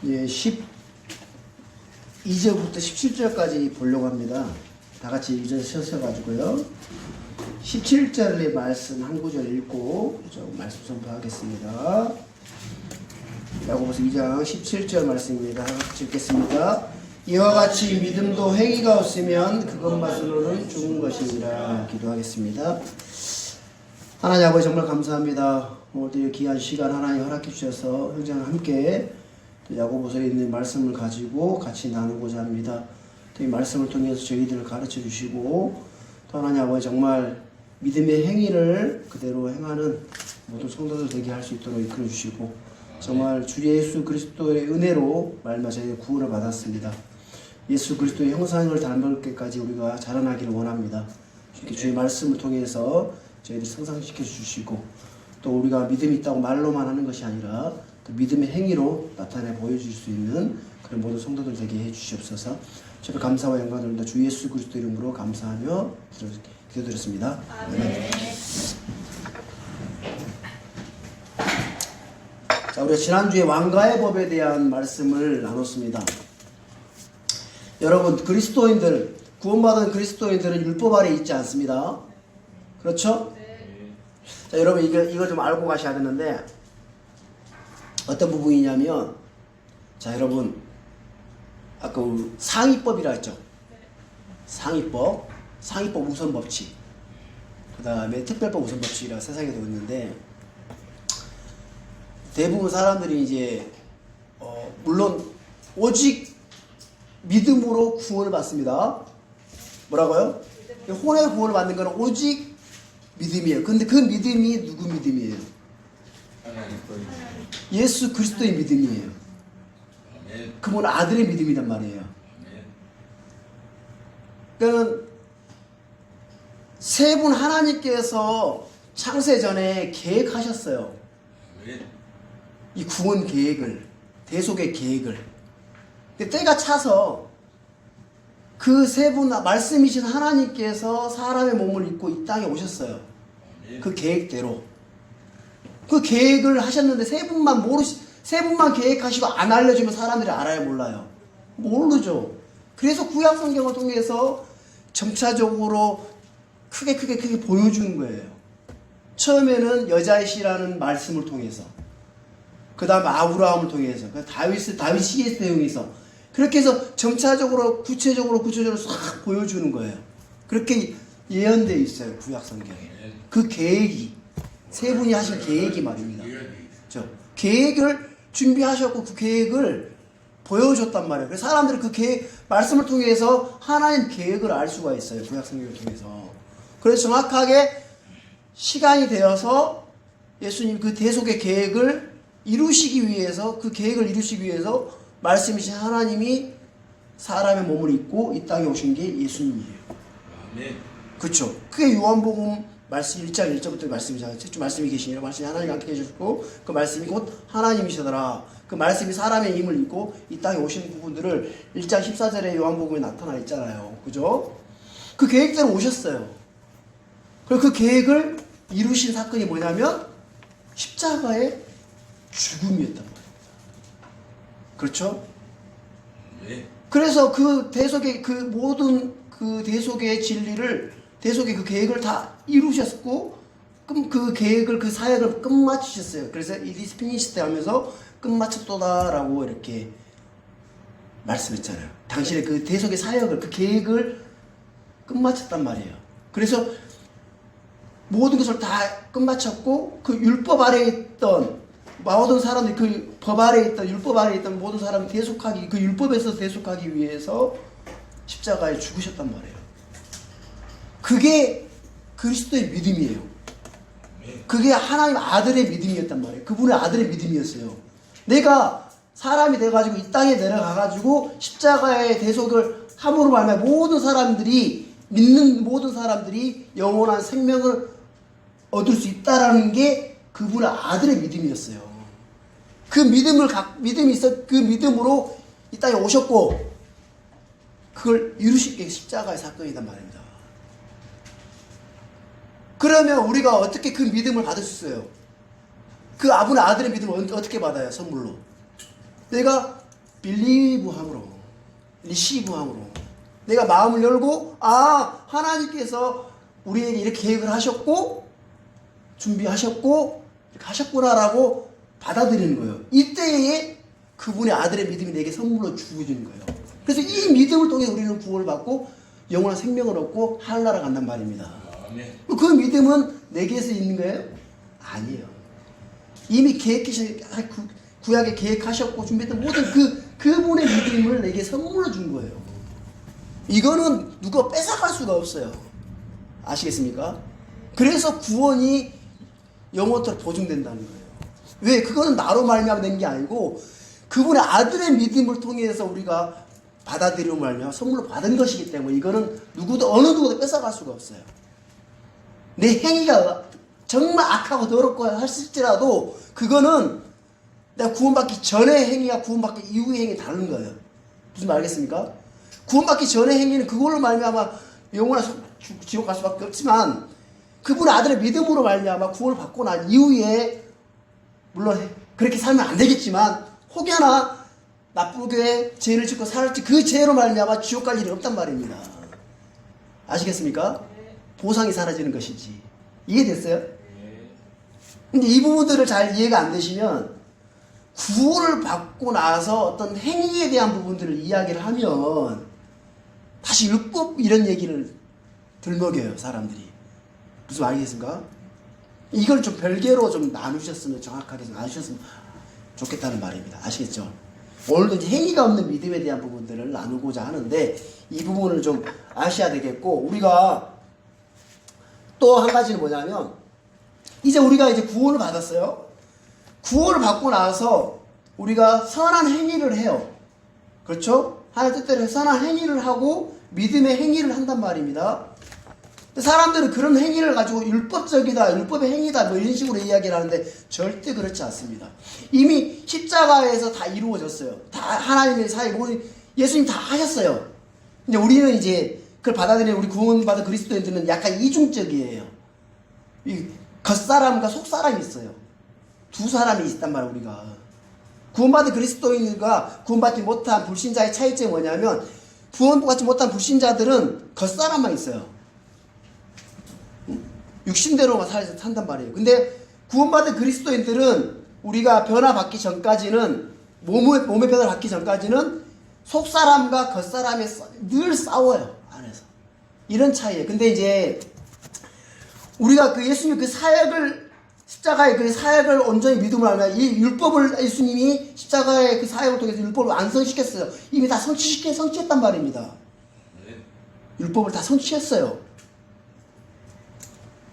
예, 12절부터 17절까지 보려고 합니다. 다 같이 읽으셔가지고요. 17절의 말씀 한 구절 읽고 좀 말씀 선포하겠습니다. 야고보서 2장 17절 말씀입니다. 같이 읽겠습니다. 이와 같이 믿음도 행위가 없으면 그것만으로는 죽은 것이니라. 기도하겠습니다. 하나님 아버지 정말 감사합니다. 오늘 귀한 시간 하나님 허락해 주셔서 형제랑 함께 야고보서에 있는 말씀을 가지고 같이 나누고자 합니다. 또 이 말씀을 통해서 저희들을 가르쳐 주시고 또 하나님 아버지 정말 믿음의 행위를 그대로 행하는 모든 성도들 되게 할 수 있도록 이끌어 주시고 정말 주 예수 그리스도의 은혜로 말마 저희가 구원을 받았습니다. 예수 그리스도의 형상을 닮을 때까지 우리가 자라나기를 원합니다. 이렇게 주의 말씀을 통해서 저희들 성장시켜 주시고 또 우리가 믿음이 있다고 말로만 하는 것이 아니라 또 믿음의 행위로 나타내 보여줄 수 있는 그런 모든 성도들 되게 해주시옵소서. 저를 감사와 영광 드립니다. 주 예수 그리스도 이름으로 감사하며 기도드렸습니다. 아멘. 자, 우리가 지난주에 왕가의 법에 대한 말씀을 나눴습니다. 여러분, 그리스도인들, 구원받은 그리스도인들은 율법 아래 있지 않습니다. 그렇죠? 자, 여러분, 이거 좀 알고 가셔야 되는데, 어떤 부분이냐면, 자, 여러분, 아까 상위법이라 했죠? 상위법 우선 법칙, 그 다음에 특별법 우선 법칙이라 세상에도 있는데, 대부분 사람들이 이제, 물론, 오직 믿음으로 구원을 받습니다. 뭐라고요? 혼의 구원을 받는 것은 오직 믿음이에요. 근데 그 믿음이 누구 믿음이에요? 예수 그리스도의 믿음이에요. 그분 아들의 믿음이란 말이에요. 그러니까 세 분 하나님께서 창세 전에 계획하셨어요. 이 구원 계획을, 대속의 계획을. 때가 차서 그 세 분 말씀이신 하나님께서 사람의 몸을 입고 이 땅에 오셨어요. 그 계획대로. 그 계획을 하셨는데 세 분만 계획하시고 안 알려주면 사람들이 알아요, 몰라요? 모르죠. 그래서 구약 성경을 통해서 점차적으로 크게 보여주는 거예요. 처음에는 여자이시라는 말씀을 통해서, 그 다음 아브라함을 통해서, 다윗 시기에 대응해서, 그렇게 해서 점차적으로 구체적으로 싹 보여주는 거예요. 그렇게 예언되어 있어요, 구약 성경에. 그 계획이, 세 분이 하신 계획이 말입니다. 계획을 준비하셨고 그 계획을 보여줬단 말이에요. 그래서 사람들이 그 계획, 말씀을 통해서 하나님 계획을 알 수가 있어요, 구약 성경을 통해서. 그래서 정확하게 시간이 되어서 예수님 그 대속의 계획을 이루시기 위해서, 그 계획을 이루시기 위해서 말씀이신 하나님이 사람의 몸을 입고 이 땅에 오신 게 예수님이에요. 아멘. 그렇죠. 그게 요한복음 말씀 1장 1절부터 말씀이잖아요. 주 말씀이 계시니라. 말씀이 하나님이 함께 계셨고 그 말씀이 곧 하나님이시더라. 그 말씀이 사람의 힘을 입고 이 땅에 오신 부분들을 1장 14절에 요한복음에 나타나 있잖아요. 그죠? 그 계획대로 오셨어요. 그리고 그 계획을 이루신 사건이 뭐냐면 십자가의 죽음이었단 말이에요. 그렇죠? 네. 그래서 그 대속의 그 모든 그 대속의 진리를, 대속의 그 계획을 다 이루셨고, 그 계획을, 그 사역을 끝마치셨어요. 그래서 it is finished 하면서 끝마쳤도다라고 이렇게 말씀했잖아요. 당신의 그 대속의 사역을, 그 계획을 끝마쳤단 말이에요. 그래서 모든 것을 다 끝마쳤고, 그 율법 아래에 있던 모든 사람들이, 그 법 아래에 있던, 율법 아래에 있던 모든 사람이 대속하기, 그 율법에서 대속하기 위해서 십자가에 죽으셨단 말이에요. 그게 그리스도의 믿음이에요. 그게 하나님 아들의 믿음이었단 말이에요. 그분의 아들의 믿음이었어요. 내가 사람이 돼가지고 이 땅에 내려가가지고 십자가의 대속을 함으로 말하면 모든 사람들이, 믿는 모든 사람들이 영원한 생명을 얻을 수 있다라는 게 그분의 아들의 믿음이었어요. 그 믿음이 있어, 그 믿음으로 이 땅에 오셨고, 그걸 이루신 게 십자가의 사건이란 말입니다. 그러면 우리가 어떻게 그 믿음을 받을 수 있어요? 그 아분의 아들의 믿음을 어떻게 받아요? 선물로. 내가 빌리브함으로, 리시브함으로. 내가 마음을 열고 하나님께서 우리에게 이렇게 계획을 하셨고 준비하셨고 이렇게 하셨구나라고 받아들이는 거예요. 이때에 그분의 아들의 믿음이 내게 선물로 주어지는 거예요. 그래서 이 믿음을 통해 우리는 구원을 받고 영원한 생명을 얻고 하늘나라 간단 말입니다. 그 믿음은 내게서 있는 거예요? 아니에요. 이미 구약에 계획하셨고 준비했던 모든 그분의 믿음을 내게 선물로 준 거예요. 이거는 누가 뺏어갈 수가 없어요. 아시겠습니까? 그래서 구원이 영원토록 보증된다는 거예요. 왜? 그거는 나로 말미암아 된 게 아니고 그분의 아들의 믿음을 통해서 우리가 받아들이고 말미암아 선물로 받은 것이기 때문에 이거는 어느 누구도 뺏어갈 수가 없어요. 내 행위가 정말 악하고 더럽고 했을지라도 그거는 내가 구원받기 전의 행위와 구원받기 이후의 행위 다른 거예요. 무슨 말 알겠습니까? 구원받기 전의 행위는 그걸로 말미암아 영원한 지옥 갈 수밖에 없지만 그분의 아들의 믿음으로 말미암아 구원을 받고 난 이후에 물론 그렇게 살면 안 되겠지만 혹여나 나쁘게 죄를 짓고 살았지 그 죄로 말미암아 지옥 갈 일이 없단 말입니다. 아시겠습니까? 보상이 사라지는 것이지. 이해됐어요? 근데 이 부분들을 잘 이해가 안 되시면 구원을 받고 나서 어떤 행위에 대한 부분들을 이야기를 하면 다시 율법 이런 얘기를 들먹여요, 사람들이. 무슨 말이겠습니까? 이걸 좀 별개로 좀 나누셨으면 정확하게 좀 나누셨으면 좋겠다는 말입니다. 아시겠죠? 오늘도 이제 행위가 없는 믿음에 대한 부분들을 나누고자 하는데 이 부분을 좀 아셔야 되겠고 우리가 또 한 가지는 뭐냐면 이제 우리가 이제 구원을 받았어요. 구원을 받고 나서 우리가 선한 행위를 해요. 그렇죠? 하나님 뜻대로 선한 행위를 하고 믿음의 행위를 한단 말입니다. 사람들은 그런 행위를 가지고 율법적이다, 율법의 행위다 뭐 이런 식으로 이야기를 하는데 절대 그렇지 않습니다. 이미 십자가에서 다 이루어졌어요. 다 하나님의 사이 예수님 다 하셨어요. 근데 우리는 이제 그걸 받아들이는 우리 구원받은 그리스도인들은 약간 이중적이에요. 이 겉사람과 속사람이 있어요. 두 사람이 있단 말이에요. 우리가 구원받은 그리스도인과 구원받지 못한 불신자의 차이점이 뭐냐면 구원받지 못한 불신자들은 겉사람만 있어요. 육신대로만 산단 말이에요. 근데 구원받은 그리스도인들은 우리가 변화받기 전까지는 몸의 변화를 받기 전까지는 속사람과 겉사람이 늘 싸워요. 안에서. 이런 차이예요. 근데 이제 우리가 그 예수님 그 사역을 십자가의 그 사역을 온전히 믿음으로 알면 이 율법을 예수님이 십자가의 그 사역을 통해서 율법을 완성시켰어요. 이미 다 성취했단 말입니다. 율법을 다 성취했어요.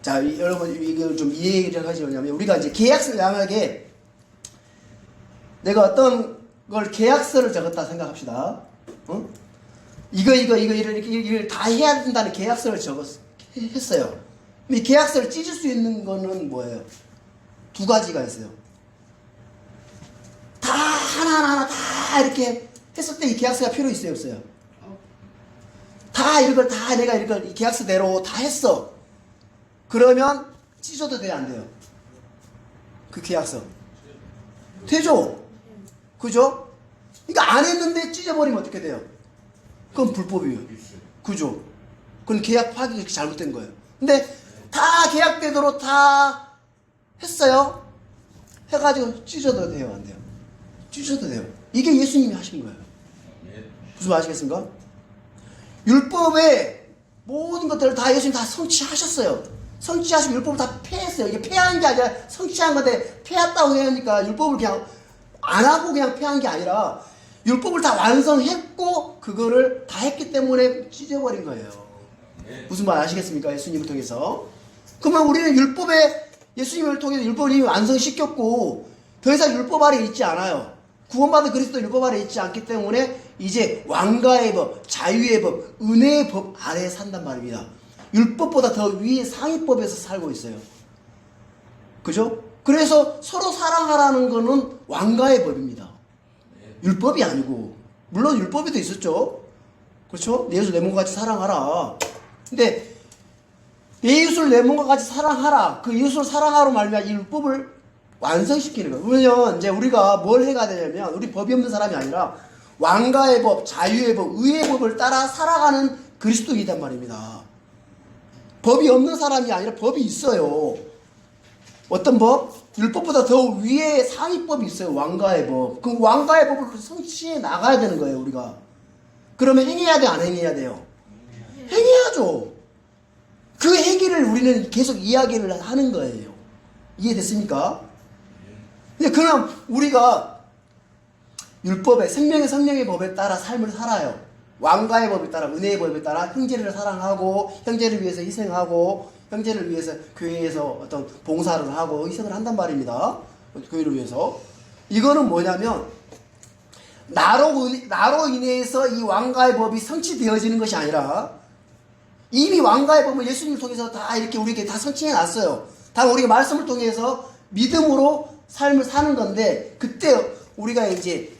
자, 여러분 이걸 좀 이해를 하지 뭐냐면 우리가 이제 계약서를 만약에 내가 어떤 걸 계약서를 적었다 생각합시다. 이걸 다 해야 된다는 계약서를 했어요. 이 계약서를 찢을 수 있는 거는 뭐예요? 두 가지가 있어요. 다 하나하나 다 이렇게 했을 때 이 계약서가 필요 있어요, 없어요? 다 이걸 다 내가 이걸 이 계약서대로 다 했어. 그러면 찢어도 돼요, 안 돼요? 그 계약서. 되죠? 그죠? 그러니까 안 했는데 찢어버리면 어떻게 돼요? 그건 불법이에요. 그죠? 그건 계약 파악이 잘못된 거예요. 근데 다 계약대로 다 했어요. 해가지고 찢어도 돼요, 안 돼요? 찢어도 돼요. 이게 예수님이 하신 거예요. 무슨 말 아시겠습니까? 율법의 모든 것들을 다 예수님 다 성취하셨어요. 성취하시고 율법을 다 폐했어요. 이게 폐한 게 아니라 성취한 건데 폐했다고 하니까 율법을 그냥 안 하고 그냥 폐한 게 아니라 율법을 다 완성했고 그거를 다 했기 때문에 찢어버린 거예요. 무슨 말 아시겠습니까? 예수님을 통해서. 그러면 우리는 예수님을 통해서 율법을 이미 완성시켰고 더 이상 율법 아래 있지 않아요. 구원받은 그리스도 율법 아래 있지 않기 때문에 이제 왕가의 법, 자유의 법, 은혜의 법 아래에 산단 말입니다. 율법보다 더 위에 상위법에서 살고 있어요. 그죠? 그래서 서로 사랑하라는 거는 왕가의 법입니다. 율법이 아니고. 물론 율법에도 있었죠. 그렇죠? 내 이웃을 내 몸과 같이 사랑하라. 근데 내 이웃을 내 몸과 같이 사랑하라. 그 이웃을 사랑하로 말미암아 이 율법을 완성시키는 거예요. 왜냐면 이제 우리가 뭘 해가 되냐면 우리 법이 없는 사람이 아니라 왕가의 법, 자유의 법, 의의 법을 따라 살아가는 그리스도이단 말입니다. 법이 없는 사람이 아니라 법이 있어요. 어떤 법? 율법보다 더 위에 상위법이 있어요. 왕가의 법. 그 왕가의 법을 성취해 나가야 되는 거예요, 우리가. 그러면 행해야 돼, 안 행해야 돼요? 행해야죠. 그 행위를 우리는 계속 이야기를 하는 거예요. 이해됐습니까? 근데 그럼 우리가 율법의 생명의 성령의 법에 따라 삶을 살아요. 왕가의 법에 따라, 은혜의 법에 따라 형제를 사랑하고 형제를 위해서 희생하고 형제를 위해서 교회에서 어떤 봉사를 하고 희생을 한단 말입니다. 교회를 위해서. 이거는 뭐냐면 나로 인해서 이 왕가의 법이 성취되어지는 것이 아니라 이미 왕가의 법을 예수님을 통해서 다 이렇게 우리에게 다 성취해 놨어요. 다 우리가 말씀을 통해서 믿음으로 삶을 사는 건데, 그때 우리가 이제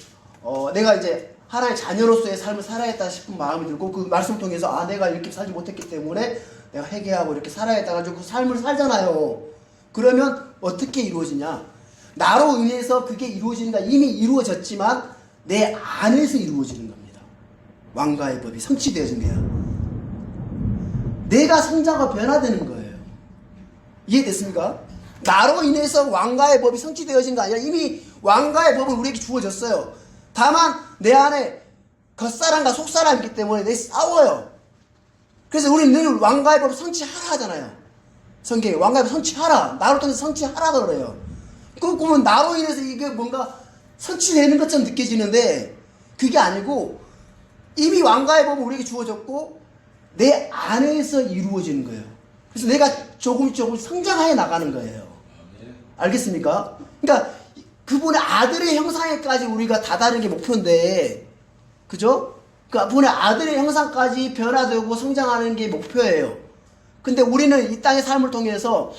내가 이제 하나의 자녀로서의 삶을 살아야겠다 싶은 마음이 들고, 그 말씀을 통해서 아, 내가 이렇게 살지 못했기 때문에 내가 회개하고 이렇게 살아야겠다 가지고 그 삶을 살잖아요. 그러면 어떻게 이루어지냐? 나로 인해서 그게 이루어진다. 이미 이루어졌지만 내 안에서 이루어지는 겁니다. 왕가의 법이 성취되어진 거야. 내가 성자가 변화되는 거예요. 이해됐습니까? 나로 인해서 왕가의 법이 성취되어진 거 아니라 이미 왕가의 법은 우리에게 주어졌어요. 다만 내 안에 겉사람과 속사람이 있기 때문에 내 싸워요. 그래서 우리는 늘 왕가의 법을 성취하라 하잖아요. 성경에 왕가의 법 성취하라. 나로 통해서 성취하라 그래요. 그러면 나로 인해서 이게 뭔가 성취되는 것처럼 느껴지는데 그게 아니고 이미 왕가의 법은 우리에게 주어졌고 내 안에서 이루어지는 거예요. 그래서 내가 조금 성장해 나가는 거예요. 알겠습니까? 그러니까 그분의 아들의 형상에까지 우리가 다다르는 게 목표인데, 그죠? 그분의 아들의 형상까지 변화되고 성장하는 게 목표예요. 근데 우리는 이 땅의 삶을 통해서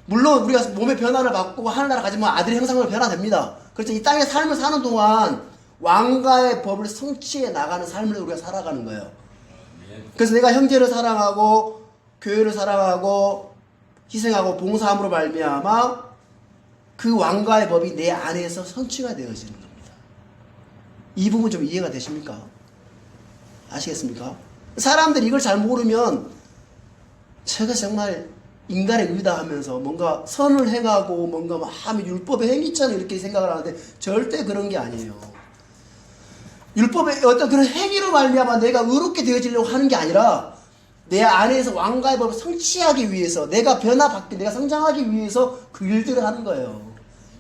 물론 우리가 몸의 변화를 받고 하늘나라 가지면 아들의 형상으로 변화됩니다. 그렇죠? 이 땅의 삶을 사는 동안 왕가의 법을 성취해 나가는 삶을 우리가 살아가는 거예요. 그래서 내가 형제를 사랑하고 교회를 사랑하고 희생하고 봉사함으로 말미암아 그 왕가의 법이 내 안에서 성취가 되어지는 겁니다. 이 부분 좀 이해가 되십니까? 아시겠습니까? 사람들이 이걸 잘 모르면 제가 정말 인간의 의다 하면서 뭔가 선을 행하고 뭔가 막 하면 율법의 행위처럼 이렇게 생각을 하는데 절대 그런 게 아니에요. 율법의 어떤 그런 행위로 말미암아 내가 의롭게 되어지려고 하는 게 아니라 내 안에서 왕가의 법을 성취하기 위해서, 내가 변화받기, 내가 성장하기 위해서 그 일들을 하는 거예요.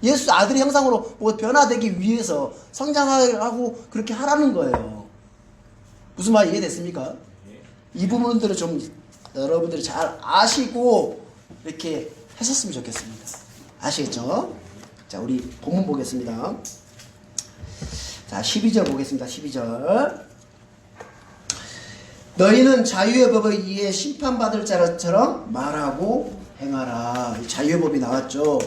예수 아들의 형상으로 변화되기 위해서 성장하고 그렇게 하라는 거예요. 무슨 말이 이해됐습니까? 이 부분들을 좀 여러분들이 잘 아시고 이렇게 하셨으면 좋겠습니다. 아시겠죠? 자, 우리 본문 보겠습니다. 자, 12절 보겠습니다. 12절. 너희는 자유의 법에 의해 심판받을 자처럼 말하고 행하라. 자유의 법이 나왔죠.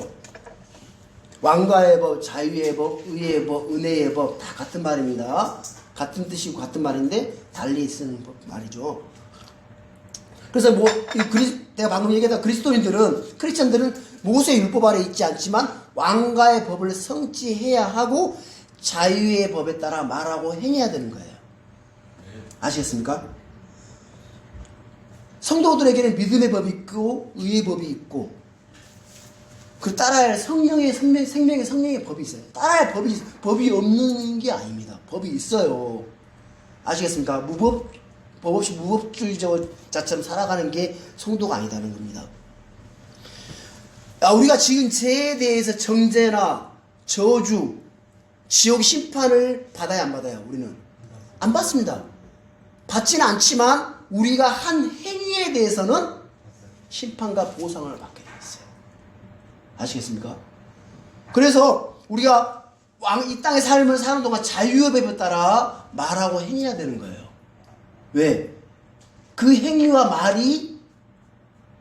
왕가의 법, 자유의 법, 의의 법, 은혜의 법 다 같은 말입니다. 같은 뜻이고 같은 말인데 달리 쓰는 말이죠. 그래서 내가 방금 얘기했던 크리스천들은 모세의 율법 아래 있지 않지만 왕가의 법을 성취해야 하고 자유의 법에 따라 말하고 행해야 되는 거예요. 아시겠습니까? 성도들에게는 믿음의 법이 있고 의의 법이 있고 그 따라야 할 생명의 법이 있어요. 따라야 할 법이 없는 게 아닙니다. 법이 있어요. 아시겠습니까? 법 없이 무법주의자처럼 살아가는 게 성도가 아니다는 겁니다. 우리가 지금 죄에 대해서 정죄나 저주, 지옥 심판을 받아야 안 받아요? 우리는 안 받습니다. 받지는 않지만 우리가 한 행위에 대해서는 심판과 보상을 받게 되어 있어요. 아시겠습니까? 그래서 우리가 이 땅의 삶을 사는 동안 자유의 법에 따라 말하고 행해야 되는 거예요. 왜? 그 행위와 말이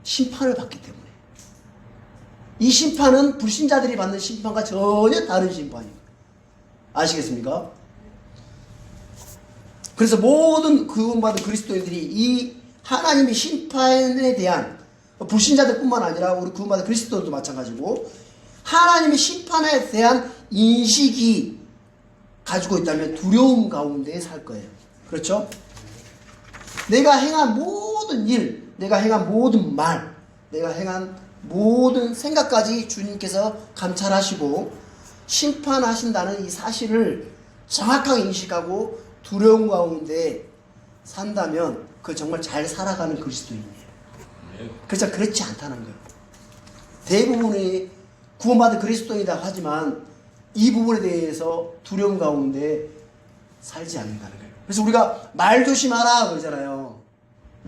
심판을 받기 때문에. 이 심판은 불신자들이 받는 심판과 전혀 다른 심판이에요. 아시겠습니까? 그래서 모든 구원받은 그리스도인들이 이 하나님의 심판에 대한, 불신자들 뿐만 아니라 우리 구원받은 그리스도인도 마찬가지고 하나님의 심판에 대한 인식이 가지고 있다면 두려움 가운데 살 거예요. 그렇죠? 내가 행한 모든 일, 내가 행한 모든 말, 내가 행한 모든 생각까지 주님께서 감찰하시고 심판하신다는 이 사실을 정확하게 인식하고 두려움 가운데 산다면 그 정말 잘 살아가는 그리스도인이에요. 그래서 그렇지 않다는 거예요. 대부분이 구원받은 그리스도인이다 하지만 이 부분에 대해서 두려움 가운데 살지 않는다는 거예요. 그래서 우리가 말 조심하라 그러잖아요.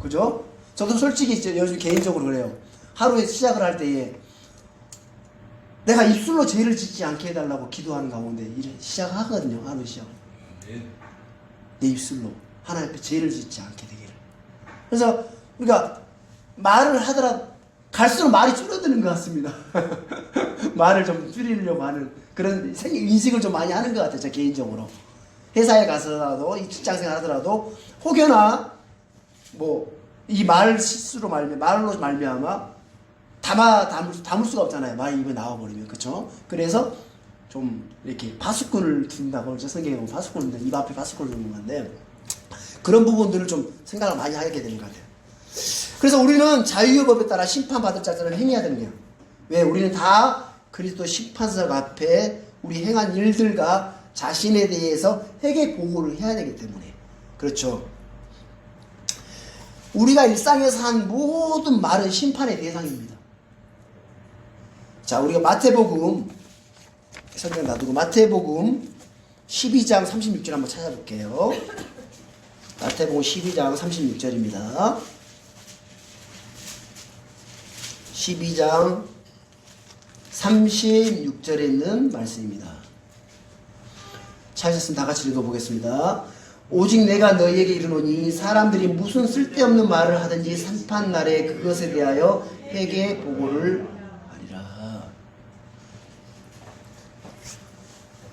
그죠? 저도 솔직히 요즘 개인적으로 그래요. 하루에 시작을 할 때에 내가 입술로 죄를 짓지 않게 해달라고 기도하는 가운데 시작하거든요. 하루 시작. 내 입술로 하나님 앞에 죄를 짓지 않게 되기를. 그래서 우리가 말을 하더라도 갈수록 말이 줄어드는 것 같습니다. 말을 좀 줄이려고 하는 그런 인식을 좀 많이 하는 것 같아요. 저 개인적으로. 회사에 가서라도 이 직장생활 하더라도 혹여나 뭐 이 말 실수로 말로 말미암아 담을 수가 없잖아요. 말이 입에 나와버리면. 그쵸? 그래서 좀 이렇게 파수꾼을 둔다고 그러죠. 성경에 보면 파수꾼인데 입 앞에 파수꾼을 두는 건데 그런 부분들을 좀 생각을 많이 하게 되는 것 같아요. 그래서 우리는 자유의 법에 따라 심판받을 자들을 행해야 되는 거예요. 왜? 우리는 다 그리스도 심판석 앞에 우리 행한 일들과 자신에 대해서 회개 보고를 해야 되기 때문에. 그렇죠. 우리가 일상에서 한 모든 말은 심판의 대상입니다. 자, 우리가 마태복음 성경 놔두고 마태복음 12장 36절 한번 찾아볼게요. 마태복음 12장 36절입니다. 12장 36절에 있는 말씀입니다. 찾으셨으면 다 같이 읽어보겠습니다. 오직 내가 너희에게 이르노니 사람들이 무슨 쓸데없는 말을 하든지 심판날에 그것에 대하여 회개 보고를 하리라.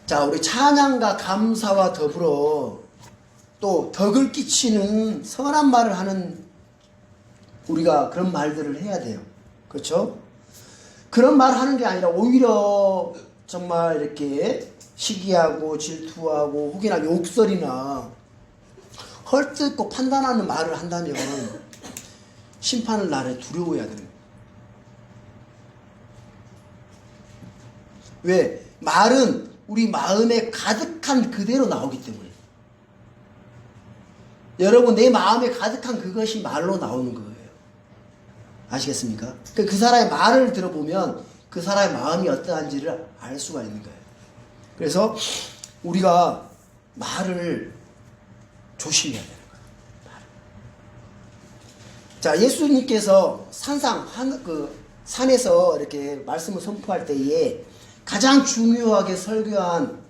자, 우리 찬양과 감사와 더불어 또 덕을 끼치는 선한 말을 하는 우리가 그런 말들을 해야 돼요. 그렇죠? 그런 말 하는 게 아니라 오히려 정말 이렇게 시기하고 질투하고 혹여나 욕설이나 헐뜯고 판단하는 말을 한다면 심판을 날에 두려워해야 되는 거예요. 왜? 말은 우리 마음에 가득한 그대로 나오기 때문에. 여러분, 내 마음에 가득한 그것이 말로 나오는 거예요. 아시겠습니까? 그 사람의 말을 들어보면 그 사람의 마음이 어떠한지를 알 수가 있는 거예요. 그래서 우리가 말을 조심해야 되는 거예요. 자, 예수님께서 산에서 이렇게 말씀을 선포할 때에 가장 중요하게 설교한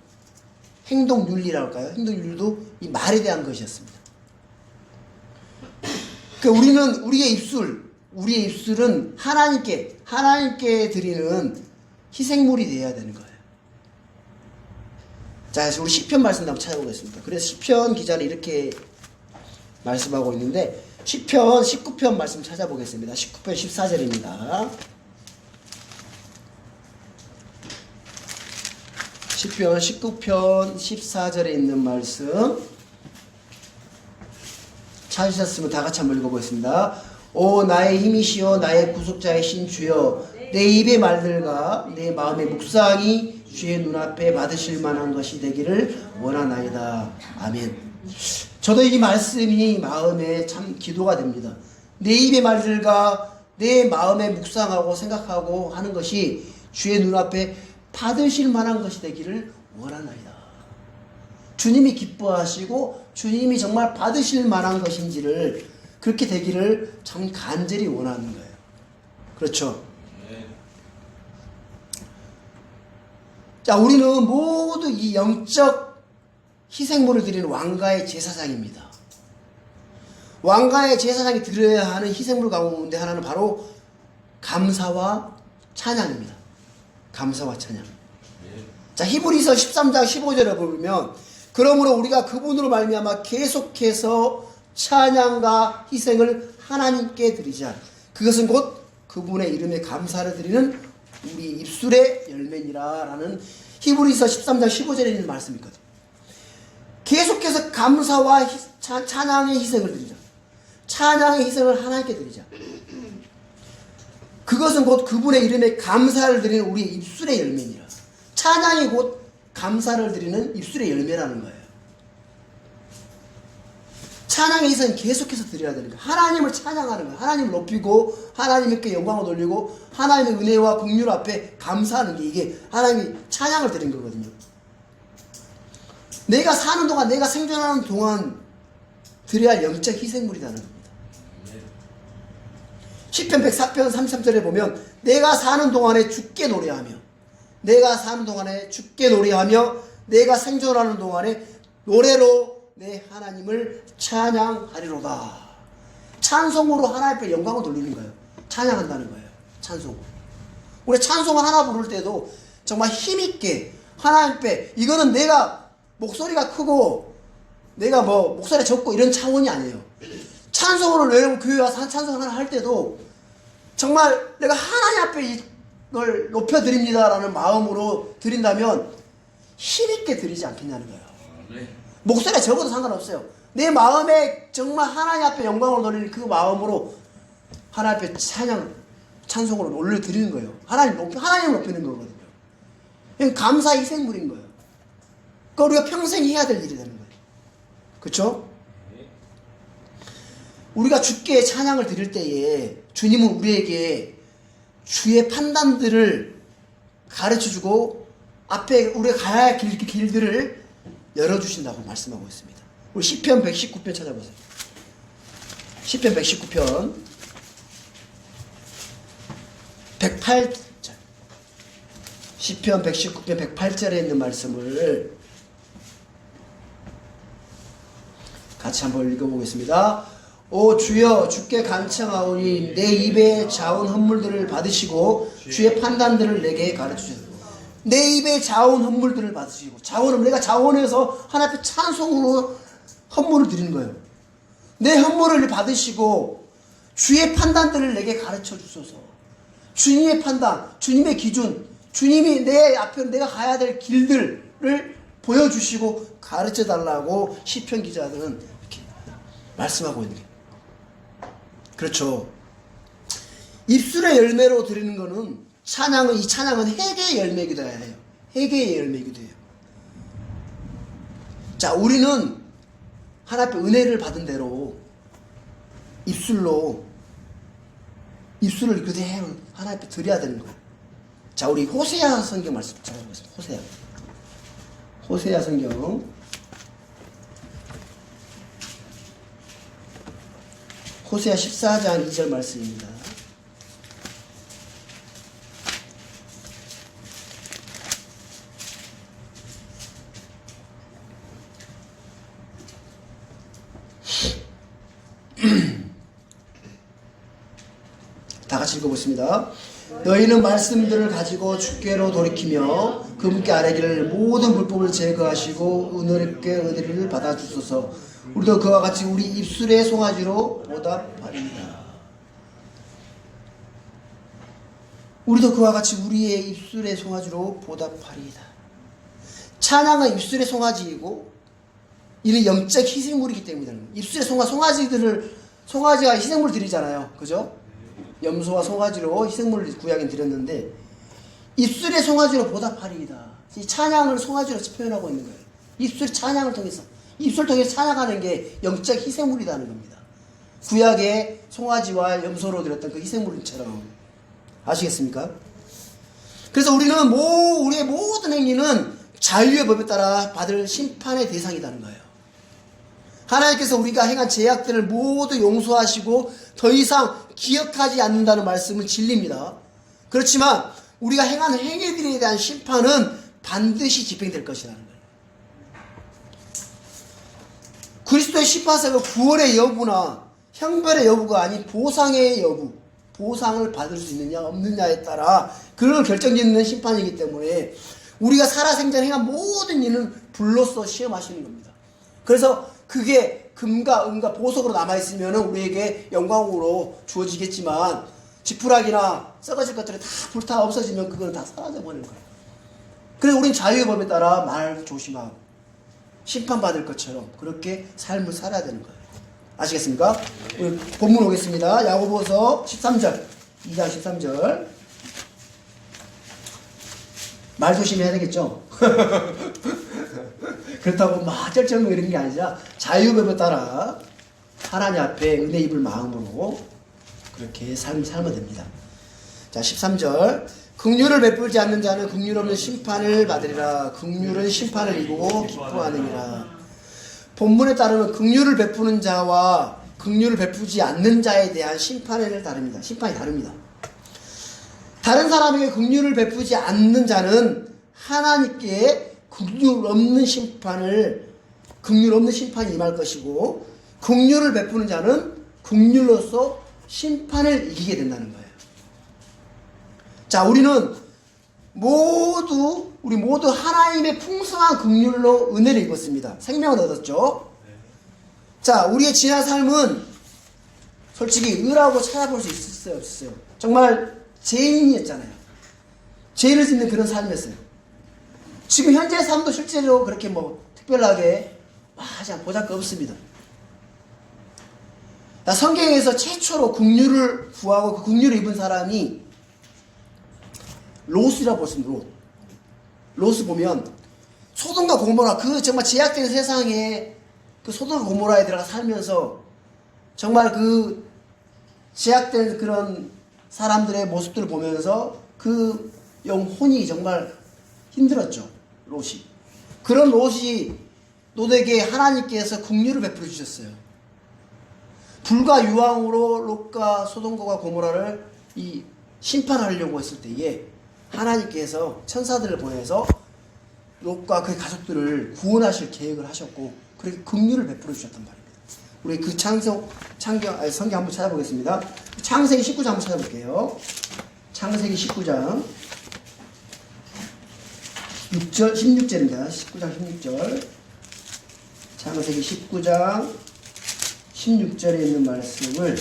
행동윤리라고 할까요? 행동윤리도 이 말에 대한 것이었습니다. 우리는 우리의 입술은 하나님께 드리는 희생물이 되어야 되는 거예요. 자, 우리 시편 말씀 한번 찾아보겠습니다. 그래서 시편 기자는 이렇게 말씀하고 있는데 시편 19편 말씀 찾아보겠습니다. 19편 14절입니다. 시편 19편 14절에 있는 말씀 찾으셨으면 다 같이 한번 읽어보겠습니다. 오 나의 힘이시여 나의 구속자이신 주여 내 입의 말들과 내 마음의 묵상이 주의 눈앞에 받으실 만한 것이 되기를 원하나이다. 아멘. 저도 이 말씀이 마음에 참 기도가 됩니다. 내 입의 말들과 내 마음에 묵상하고 생각하고 하는 것이 주의 눈앞에 받으실 만한 것이 되기를 원하나이다. 주님이 기뻐하시고 주님이 정말 받으실 만한 것인지를 그렇게 되기를 참 간절히 원하는 거예요. 그렇죠? 자, 우리는 모두 이 영적 희생물을 드리는 왕가의 제사장입니다. 왕가의 제사장이 드려야 하는 희생물 가운데 하나는 바로 감사와 찬양입니다. 감사와 찬양. 자, 히브리서 13장 15절을 보면 그러므로 우리가 그분으로 말미암아 계속해서 찬양과 희생을 하나님께 드리자. 그것은 곧 그분의 이름에 감사를 드리는 우리 입술의 열매니라 라는 히브리서 13장 15절에 있는 말씀이거든요. 계속해서 감사와 찬양의 희생을 드리자. 찬양의 희생을 하나님께 드리자. 그것은 곧 그분의 이름에 감사를 드리는 우리의 입술의 열매니라. 찬양이 곧 감사를 드리는 입술의 열매라는 거예요. 찬양의 희생은 계속해서 드려야 되는 거예요. 하나님을 찬양하는 거예요. 하나님을 높이고 하나님께 영광을 돌리고 하나님의 은혜와 긍휼 앞에 감사하는 게 이게 하나님이 찬양을 드린 거거든요. 내가 사는 동안, 내가 생존하는 동안 드려야 할 영적 희생물이라는 겁니다. 시편 104편 33절에 보면 내가 사는 동안에 주께 노래하며 내가 사는 동안에 주께 노래하며 내가 생존하는 동안에 노래로 내 하나님을 찬양하리로다. 찬송으로 하나님 앞에 영광을 돌리는 거예요. 찬양한다는 거예요. 찬송으로. 우리 찬송을 하나 부를 때도 정말 힘있게 하나님 앞에, 이거는 내가 목소리가 크고 내가 뭐 목소리 적고 이런 차원이 아니에요. 찬송으로 여러분 교회 와서 찬송을 하나 할 때도 정말 내가 하나님 앞에 이걸 높여드립니다라는 마음으로 드린다면 힘있게 드리지 않겠냐는 거예요. 목소리가 적어도 상관없어요. 내 마음에 정말 하나님 앞에 영광을 돌리는 그 마음으로 하나님 앞에 찬송으로 올려드리는 거예요. 하나님을 높이는 거거든요. 이건 감사 희생물인 거예요. 그러니까 우리가 평생 해야 될 일이 되는 거예요. 그렇죠? 우리가 주께 찬양을 드릴 때에 주님은 우리에게 주의 판단들을 가르쳐주고 앞에 우리가 가야 할 길들을 열어주신다고 말씀하고 있습니다. 우리 시편 119편 찾아보세요. 시편 119편 108절, 시편 119편 108절에 있는 말씀을 같이 한번 읽어보겠습니다. 오 주여, 주께 간청하오니 내 입에 자온 헌물들을 받으시고 주의 판단들을 내게 가르치소서. 내 입에 자온 헌물들을 받으시고, 자원은 내가 자원해서 하나님 앞에 찬송으로 헌물을 드리는 거예요. 내 헌물을 받으시고 주의 판단들을 내게 가르쳐 주소서. 주님의 판단, 주님의 기준, 주님이 내 앞에 내가 가야 될 길들을 보여주시고 가르쳐 달라고 시편 기자들은 이렇게 말씀하고 있는 거예요. 그렇죠. 입술의 열매로 드리는 거는 이 찬양은 회개의 열매이기도 해요. 회개의 열매이기도 해요. 자, 우리는 하나님 앞에 은혜를 받은 대로 입술을 그대로 하나님 앞에 드려야 되는 거예요. 자, 우리 호세아 성경 말씀 찾아보겠습니다. 호세아 성경 호세아 14장 2절 말씀입니다. 다 같이 읽어보겠습니다. 너희는 말씀들을 가지고 주께로 돌이키며 그분께 아뢰기를 모든 불법을 제거하시고 은혜롭게 은혜를 받아주소서. 우리도 그와 같이 우리 입술의 송아지로 보답하리이다. 우리도 그와 같이 우리의 입술의 송아지로 보답하리이다. 찬양은 입술의 송아지이고 이는 영적 희생물이기 때문이다. 입술의 송아지가 희생물 드리잖아요. 그죠? 염소와 송아지로 희생물을 구약에 드렸는데 입술의 송아지로 보답하리이다. 이 찬양을 송아지로 표현하고 있는 거예요. 입술의 찬양을 통해서, 입술을 통해서 찬양하는 게 영적 희생물이라는 겁니다. 구약의 송아지와 염소로 드렸던 그 희생물처럼. 아시겠습니까? 그래서 우리의 모든 행위는 자유의 법에 따라 받을 심판의 대상이라는 거예요. 하나님께서 우리가 행한 죄악들을 모두 용서하시고 더 이상 기억하지 않는다는 말씀은 진리입니다. 그렇지만 우리가 행한 행위들에 대한 심판은 반드시 집행될 것이라는 거예요. 그리스도의 심판사가 구원의 여부나 형벌의 여부가 아닌 보상의 여부, 보상을 받을 수 있느냐 없느냐에 따라 그걸 결정짓는 심판이기 때문에 우리가 살아생전 행한 모든 일은 불로써 시험하시는 겁니다. 그래서 그게 금과 은과 보석으로 남아있으면 우리에게 영광으로 주어지겠지만 지푸라기나 썩어질 것들이 다 불타 없어지면 그건 다 사라져버리는 거예요. 그래서 우린 자유의 법에 따라 말 조심하고 심판받을 것처럼 그렇게 삶을 살아야 되는 거예요. 아시겠습니까? 우리 본문 오겠습니다. 야고보서 13절, 2장 13절. 말 조심해야 되겠죠? 그렇다고 막 쩔쩔매고 이런 게 아니라 자유법에 따라 하나님 앞에 은혜 입을 마음으로 그렇게 살면 됩니다. 자, 13절. 긍휼을 베풀지 않는 자는 긍휼 없는 심판을 받으리라. 긍휼은 심판을 이루고 기뻐하느니라. 본문에 따르면 긍휼을 베푸는 자와 긍휼을 베푸지 않는 자에 대한 심판이 다릅니다. 다른 사람에게 긍휼을 베푸지 않는 자는 하나님께 긍휼 없는 심판이 임할 것이고, 긍휼을 베푸는 자는 긍휼로서 심판을 이기게 된다는 거예요. 자, 우리 모두 하나님의 풍성한 긍휼로 은혜를 입었습니다. 생명을 얻었죠. 자, 우리의 지난 삶은 솔직히 의라고 찾아볼 수 있었어요, 없었어요? 정말 죄인이었잖아요. 죄를 짓는 그런 삶이었어요. 지금 현재 삶도 실제로 그렇게 특별하게 보잘것 없습니다. 성경에서 최초로 긍휼을 구하고 그 긍휼을 입은 사람이 롯이라고 볼 수 있습니다. 롯을 보면 소돔과 고모라, 그 정말 제약된 세상에 그 소돔과 고모라에 들어가 살면서 정말 그 제약된 그런 사람들의 모습들을 보면서 그 영혼이 정말 힘들었죠. 롯이. 그런 롯에게 하나님께서 긍휼을 베풀어 주셨어요. 불과 유황으로 롯과 소돔과 고모라를 심판하려고 했을 때에 하나님께서 천사들을 보내서 롯과 그의 가족들을 구원하실 계획을 하셨고, 그렇게 긍휼을 베풀어 주셨단 말입니다. 우리 그 성경 한번 찾아보겠습니다. 창세기 19장 한번 찾아볼게요. 창세기 19장 16절입니다. 19장 16절. 창세기 19장 16절에 있는 말씀을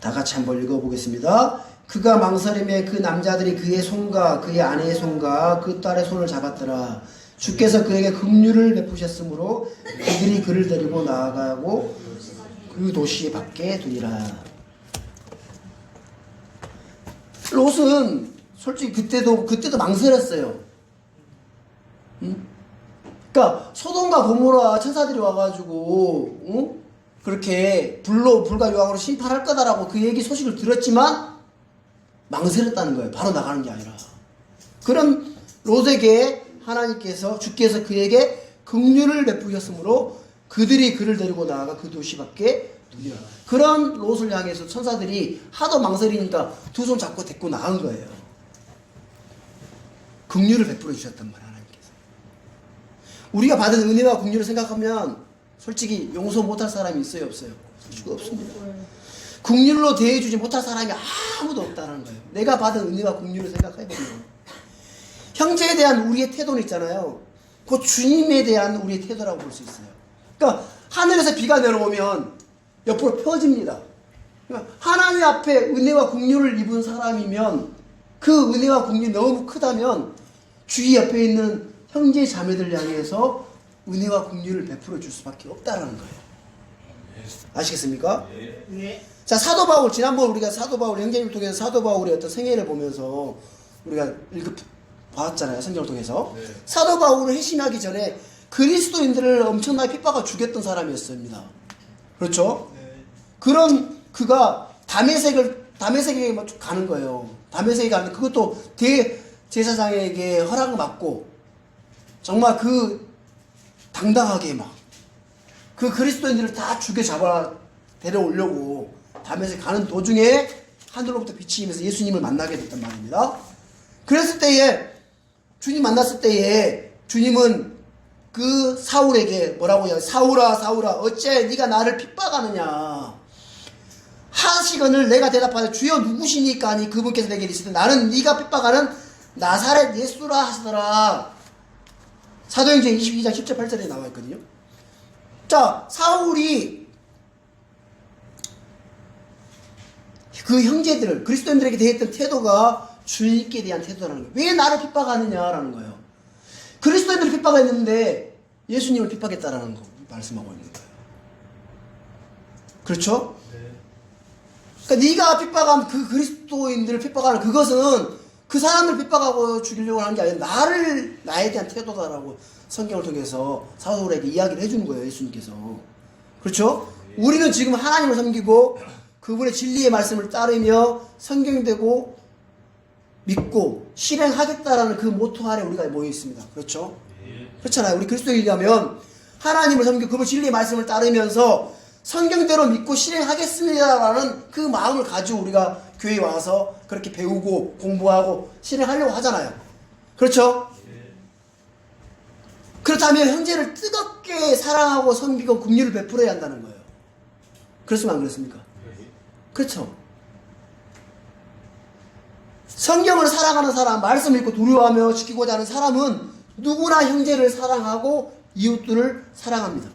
다 같이 한번 읽어보겠습니다. 그가 망설임에 그 남자들이 그의 손과 그의 아내의 손과 그 딸의 손을 잡았더라. 주께서 그에게 긍휼을 베푸셨으므로 그들이 그를 데리고 나아가고 그 도시 밖에 두니라. 롯은 솔직히 그때도 망설였어요. 그러니까 소돔과 고모라 천사들이 와가지고 그렇게 불과 유황으로 심판할 거다라고 그 얘기 소식을 들었지만 망설였다는 거예요. 바로 나가는 게 아니라. 그런 롯에게 주께서 그에게 긍휼을 베푸셨으므로 그들이 그를 데리고 나아가 그 도시 밖에 두니라. 그런 롯을 향해서 천사들이 하도 망설이니까 두 손 잡고 데리고 나간 거예요. 긍휼을 베풀어 주셨단 말이에요. 하나님께서. 우리가 받은 은혜와 긍휼을 생각하면 솔직히 용서 못할 사람이 있어요, 없어요? 솔직히 없습니다. 긍휼로 대해주지 못할 사람이 아무도 없다는 거예요. 내가 받은 은혜와 긍휼을 생각해보면 형제에 대한 우리의 태도는 있잖아요. 그 주님에 대한 우리의 태도라고 볼 수 있어요. 그러니까 하늘에서 비가 내려오면 옆으로 펴집니다. 그러니까 하나님 앞에 은혜와 긍휼을 입은 사람이면 그 은혜와 긍휼이 너무 크다면 주위 옆에 있는 형제 자매들 향해서 은혜와 긍휼을 베풀어 줄 수밖에 없다라는 거예요. 아시겠습니까? 네. 자, 사도 바울, 지난번 우리가 사도 바울 형제님을 통해서 사도 바울의 어떤 생애를 보면서 우리가 봤잖아요. 성경을 통해서. 네. 사도 바울을 회심하기 전에 그리스도인들을 엄청나게 핍박하고 죽였던 사람이었습니다. 그렇죠? 네. 그런 그가 다메섹에 가는 거예요. 다메섹에 가는 그것도 대제사장에게 허락을 받고 정말 당당하게 그 그리스도인들을 다 죽여 데려오려고 다메섹 가는 도중에 하늘로부터 빛이 임해서 예수님을 만나게 됐단 말입니다. 그랬을 때에 주님 만났을 때에 주님은 그 사울에게 뭐라고 해요? 사울아 사울아 어째 네가 나를 핍박하느냐 하시거늘 내가 대답하되 주여 누구시니까 하니 그분께서 내게 이르시되 나는 네가 핍박하는 나사렛 예수라 하시더라. 사도행전 22장 10절 8절에 나와 있거든요. 자, 사울이 그 형제들을 그리스도인들에게 대했던 태도가 주님께 대한 태도라는 거예요. 왜 나를 핍박하느냐라는 거예요. 그리스도인들을 핍박했는데 예수님을 핍박했다라는 거 말씀하고 있는 거예요. 그렇죠? 그러니까 네가 핍박한 그 그리스도인들을 핍박하는 그것은 그 사람들을 핍박하고 죽이려고 하는 게 아니라 나에 대한 태도다라고 성경을 통해서 사도들에게 이야기를 해주는 거예요. 예수님께서. 그렇죠? 우리는 지금 하나님을 섬기고 그분의 진리의 말씀을 따르며 성경되고 믿고 실행하겠다라는 그 모토 아래 우리가 모여 있습니다. 그렇죠? 그렇잖아요. 우리 그리스도인이라면 하나님을 섬기고 그분 진리의 말씀을 따르면서 성경대로 믿고 실행하겠습니다라는 그 마음을 가지고 우리가 교회에 와서 그렇게 배우고 공부하고 실행하려고 하잖아요. 그렇죠? 그렇다면 형제를 뜨겁게 사랑하고 섬기고 긍휼을 베풀어야 한다는 거예요. 그렇습니까? 안 그렇습니까? 그렇죠? 성경을 사랑하는 사람, 말씀을 읽고 두려워하며 지키고자 하는 사람은 누구나 형제를 사랑하고 이웃들을 사랑합니다.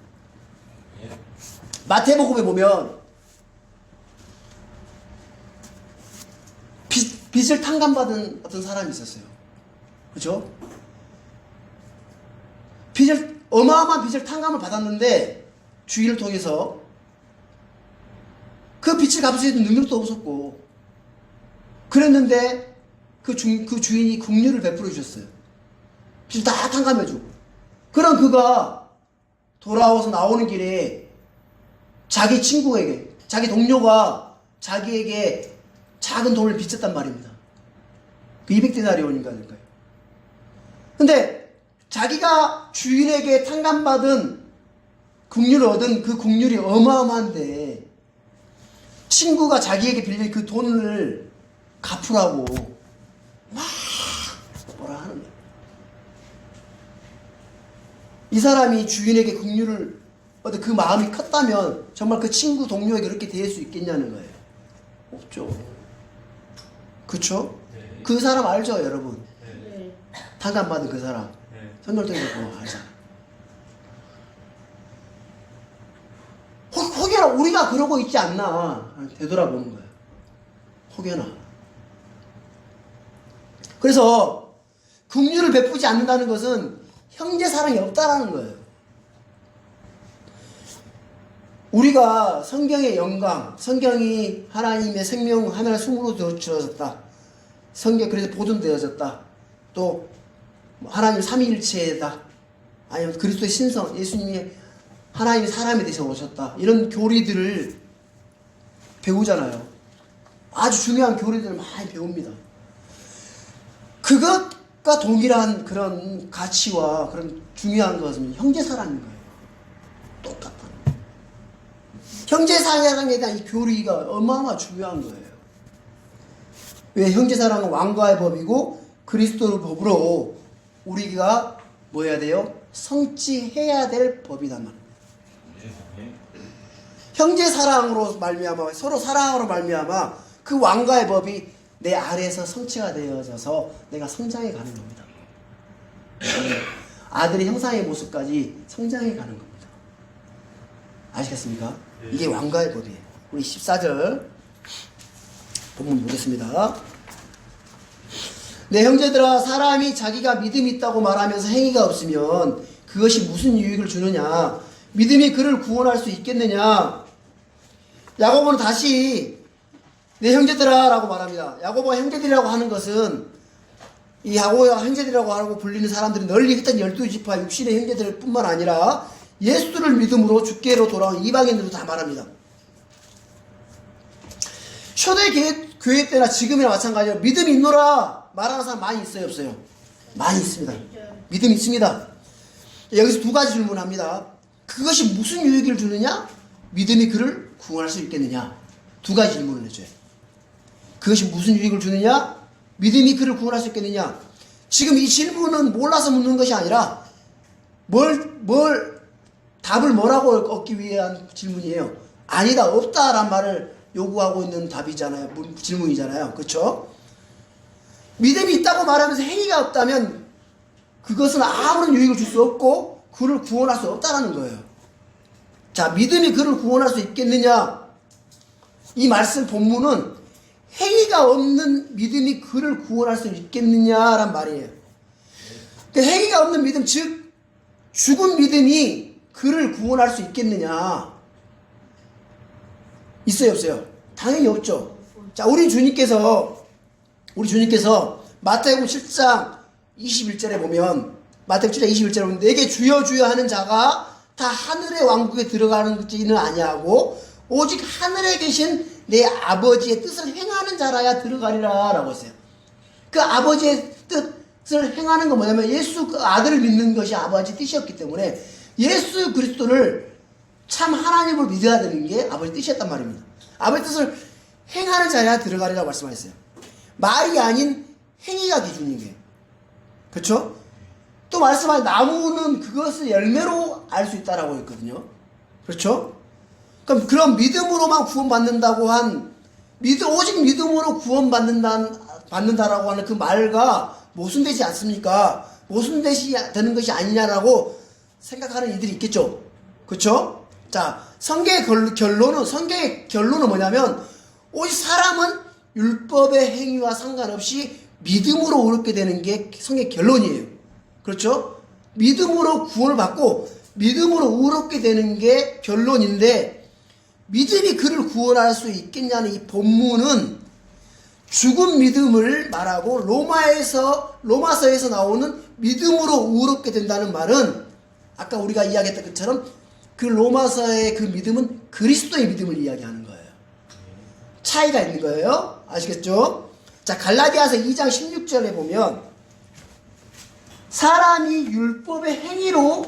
마태복음에 보면 빚을 탕감받은 어떤 사람이 있었어요. 그렇죠? 어마어마한 빚을 탕감을 받았는데 주인을 통해서 그 빚을 갚을 수 있는 능력도 없었고 그랬는데 그 주인이 긍휼을 베풀어 주셨어요. 빚을 다 탕감해주고. 그럼 그가 돌아와서 나오는 길에 자기 친구에게, 자기 동료가 자기에게 작은 돈을 빚졌단 말입니다. 그 200데나리온인가 될까요? 근데 자기가 주인에게 탕감받은 긍휼을 얻은 그 긍휼이 어마어마한데 친구가 자기에게 빌린 그 돈을 갚으라고 막 뭐라 하는 거예요. 이 사람이 주인에게 긍휼을 얻은 그 마음이 컸다면 정말 그 친구 동료에게 그렇게 대할 수 있겠냐는 거예요. 없죠. 그쵸? 네. 그 사람 알죠, 여러분? 네. 탕감받은 그 사람. 네. 선결되는 거 알잖아. 혹여나 우리가 그러고 있지 않나 되돌아보는 거예요. 혹여나. 그래서 긍휼을 베푸지 않는다는 것은 형제 사랑이 없다라는 거예요. 우리가 성경의 영광, 성경이 하나님의 생명 하나의 숨으로 주어졌다. 성경 그래서 보존되어졌다. 또 하나님 삼위일체다. 아니면 그리스도의 신성, 예수님이 하나님의 사람이 되셔 오셨다. 이런 교리들을 배우잖아요. 아주 중요한 교리들을 많이 배웁니다. 그것과 동일한 그런 가치와 그런 중요한 것은 형제사랑인 거예요. 똑같다. 형제사랑에 대한 이 교리가 어마어마 중요한 거예요. 왜 형제사랑은 왕과의 법이고 그리스도의 법으로 우리가 뭐 해야 돼요? 성취해야 될 법이단 말이에요. 형제사랑으로 말미암아 서로 사랑으로 말미암아 그 왕과의 법이 내 아래에서 성취가 되어져서 내가 성장해 가는 겁니다. 아들의 형상의 모습까지 성장해 가는 겁니다. 아시겠습니까? 이게 왕과의 법이에요. 우리 14절 본문 보겠습니다. 내 형제들아, 사람이 자기가 믿음이 있다고 말하면서 행위가 없으면 그것이 무슨 유익을 주느냐? 믿음이 그를 구원할 수 있겠느냐? 야고보는 다시 내 형제들아 라고 말합니다. 야고보가 형제들이라고 하는 것은 이 야고보가 형제들이라고 하고 불리는 사람들이 널리 흩은 12지파 육신의 형제들 뿐만 아니라 예수를 믿음으로 주께로 돌아온 이방인들도 다 말합니다. 초대 교회 때나 지금이나 마찬가지로 믿음이 있노라 말하는 사람 많이 있어요, 없어요? 많이 있습니다. 믿음이 있습니다. 여기서 두 가지 질문합니다. 그것이 무슨 유익을 주느냐? 믿음이 그를 구원할 수 있겠느냐? 두 가지 질문을 해줘요. 그것이 무슨 유익을 주느냐? 믿음이 그를 구원할 수 있겠느냐? 지금 이 질문은 몰라서 묻는 것이 아니라 답을 뭐라고 얻기 위한 질문이에요. 아니다, 없다란 말을 요구하고 있는 답이잖아요. 질문이잖아요. 그렇죠? 믿음이 있다고 말하면서 행위가 없다면 그것은 아무런 유익을 줄 수 없고 그를 구원할 수 없다는 거예요. 자, 믿음이 그를 구원할 수 있겠느냐? 이 말씀 본문은 행위가 없는 믿음이 그를 구원할 수 있겠느냐란 말이에요. 그 행위가 없는 믿음, 즉 죽은 믿음이 그를 구원할 수 있겠느냐? 있어요, 없어요? 당연히 없죠. 자, 우리 주님께서 마태복음 7장 21절에 보면, 마태복음 7장 21절에 보면, 내게 주여 주여 하는 자가 다 하늘의 왕국에 들어가는지는 아니하고 오직 하늘에 계신 내 아버지의 뜻을 행하는 자라야 들어가리라 라고 했어요. 그 아버지의 뜻을 행하는 건 뭐냐면 예수 그 아들을 믿는 것이 아버지 뜻이었기 때문에 예수 그리스도를 참 하나님을 믿어야 되는 게 아버지 뜻이었단 말입니다. 아버지 뜻을 행하는 자라야 들어가리라고 말씀하셨어요. 말이 아닌 행위가 기준인 거예요. 그렇죠? 또 말씀하신 나무는 그것을 열매로 알 수 있다라고 했거든요. 그렇죠? 그럼 그런 믿음으로만 구원받는다고 오직 믿음으로 구원받는다라고 하는 그 말과 모순되지 않습니까? 모순되지 되는 것이 아니냐라고 생각하는 이들이 있겠죠. 그렇죠? 자, 성경의 결론은 뭐냐면 오직 사람은 율법의 행위와 상관없이 믿음으로 의롭게 되는 게 성경의 결론이에요. 그렇죠? 믿음으로 구원을 받고 믿음으로 의롭게 되는 게 결론인데 믿음이 그를 구원할 수 있겠냐는 이 본문은 죽은 믿음을 말하고 로마서에서 나오는 믿음으로 의롭게 된다는 말은 아까 우리가 이야기했던 것처럼 그 로마서의 그 믿음은 그리스도의 믿음을 이야기하는 거예요. 차이가 있는 거예요. 아시겠죠? 자, 갈라디아서 2장 16절에 보면 사람이 율법의 행위로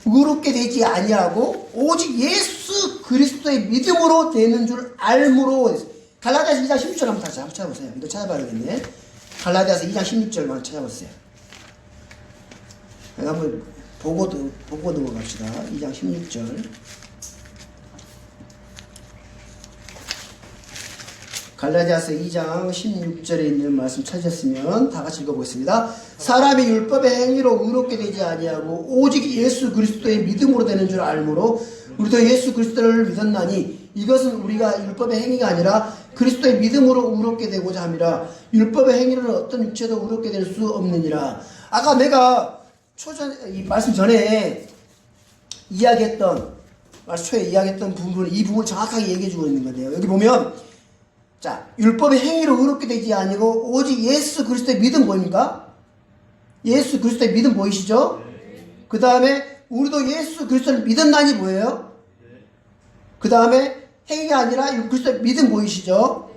의롭게 되지 아니하고 오직 예수 그리스도의 믿음으로 되는 줄 알므로. 갈라디아서 2장 16절 한번 다시 한번 찾아보세요. 이거 찾아봐야겠네. 갈라디아서 2장 16절만 찾아보세요. 한번 보고 넘어갑시다. 2장 16절. 갈라디아서 2장 16절에 있는 말씀 찾으셨으면 다 같이 읽어보겠습니다. 사람이 율법의 행위로 의롭게 되지 아니하고 오직 예수 그리스도의 믿음으로 되는 줄 알므로 우리도 예수 그리스도를 믿었나니 이것은 우리가 율법의 행위가 아니라 그리스도의 믿음으로 의롭게 되고자 함이라. 율법의 행위로는 어떤 육체도 의롭게 될 수 없느니라. 아까 내가 이 말씀 전에 초에 이야기했던 부분, 이 부분을 정확하게 얘기해주고 있는 건데요. 여기 보면 자, 율법의 행위로 의롭게 되지 아니고 오직 예수 그리스도의 믿음 보입니까? 예수 그리스도의 믿음 보이시죠? 그 다음에 우리도 예수 그리스도를 믿었나니 뭐예요? 그 다음에 행위가 아니라 그리스도의 믿음 보이시죠?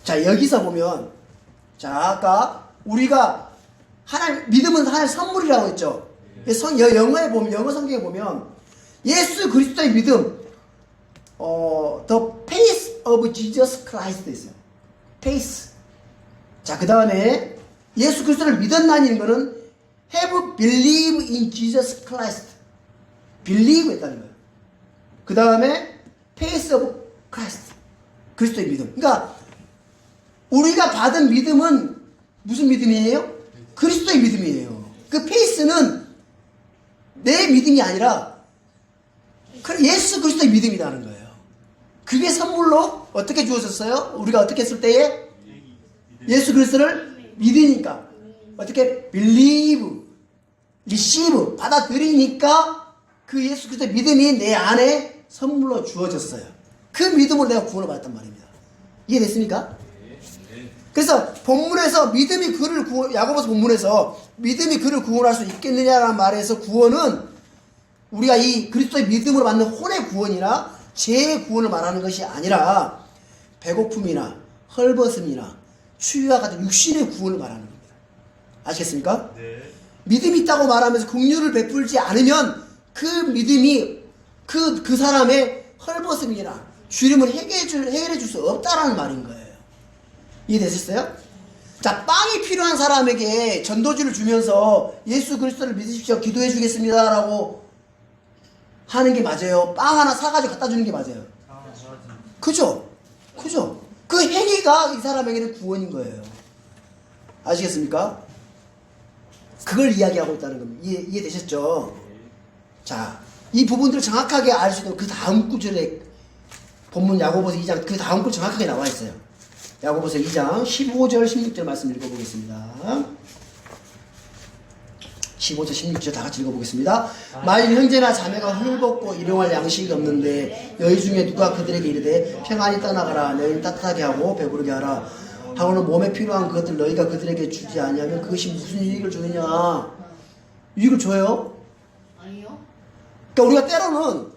자, 여기서 보면 자, 아까 우리가 믿음은 하나의 선물이라고 했죠? 영어 성경에 보면 예수 그리스도의 믿음 the face of Jesus Christ 있어요. face. 자, 그 다음에 예수 그리스도를 믿었나니 거는 have believed in Jesus Christ. believe 했다는 거예요. 그 다음에 face of Christ. 그리스도의 믿음. 그러니까 우리가 받은 믿음은 무슨 믿음이에요? 그리스도의 믿음이에요. 그 face는 내 믿음이 아니라 예수 그리스도의 믿음이라는 거예요. 그게 선물로 어떻게 주어졌어요? 우리가 어떻게 했을 때에? 예수 그리스도를 믿으니까. 어떻게? believe, receive, 받아들이니까 그 예수 그리스도의 믿음이 내 안에 선물로 주어졌어요. 그 믿음으로 내가 구원을 받았단 말입니다. 이해됐습니까? 그래서 본문에서 야고보서 본문에서 믿음이 그를 구원할 수 있겠느냐라는 말에서 구원은 우리가 이 그리스도의 믿음으로 받는 혼의 구원이나 죄의 구원을 말하는 것이 아니라 배고픔이나 헐벗음이나 추위와 같은 육신의 구원을 말하는 겁니다. 아시겠습니까? 네. 믿음이 있다고 말하면서 긍휼을 베풀지 않으면 그 믿음이 그 사람의 헐벗음이나 주림을 해결해 줄 수 없다라는 말인 거예요. 이해되셨어요? 자, 빵이 필요한 사람에게 전도지를 주면서 예수 그리스도를 믿으십시오, 기도해 주겠습니다라고 하는 게 맞아요? 빵 하나 사가지고 갖다 주는 게 맞아요? 그죠? 그 행위가 이 사람에게는 구원인 거예요. 아시겠습니까? 그걸 이야기하고 있다는 겁니다. 이해되셨죠? 자, 이 부분들을 정확하게 알 수 있도록 그 다음 구절에 본문 야고보서 2장 그 다음 글 정확하게 나와 있어요. 야고보서 2장 15절 16절 말씀 읽어보겠습니다. 15절 16절 다 같이 읽어보겠습니다. 만일 형제나 자매가 헐벗고 일용할 양식이 없는데 너희 중에 누가 그들에게 이르되 평안히 떠나가라 너희는 따뜻하게 하고 배부르게 하라 하고는 몸에 필요한 그것들 너희가 그들에게 주지 아니하면 그것이 무슨 유익을 주느냐. 유익을 줘요? 아니요. 그러니까 우리가 때로는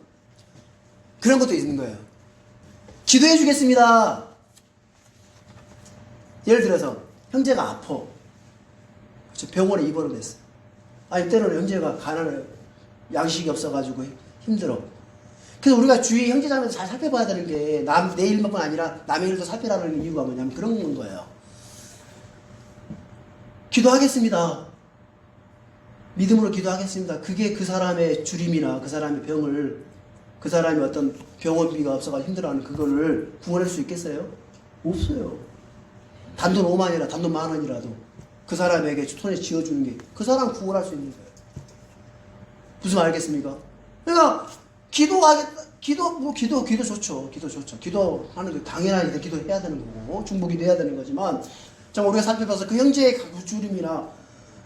그런 것도 있는 거예요. 기도해 주겠습니다. 예를 들어서 형제가 아파. 병원에 입원을 했어. 아니 때로는 형제가 가난해요. 양식이 없어가지고 힘들어. 그래서 우리가 주위 형제자매를 잘 살펴봐야 되는 게 내 일만뿐 아니라 남의 일도 살펴라는 이유가 뭐냐면 그런 거예요. 기도하겠습니다. 믿음으로 기도하겠습니다. 그게 그 사람의 주림이나 그 사람의 병을 그 사람이 어떤 병원비가 없어가지고 힘들어하는 그거를 구원할 수 있겠어요? 없어요. 단돈 5만이라 단돈 10,000원이라도 그 사람에게 손에 쥐어주는 게 그 사람 구원할 수 있는 거예요. 무슨 말 알겠습니까? 그러니까 기도 좋죠. 기도 좋죠. 기도하는 게 당연하게 기도해야 되는 거고 중보기도 해야 되는 거지만 정 우리가 살펴봐서 그 형제의 주림이나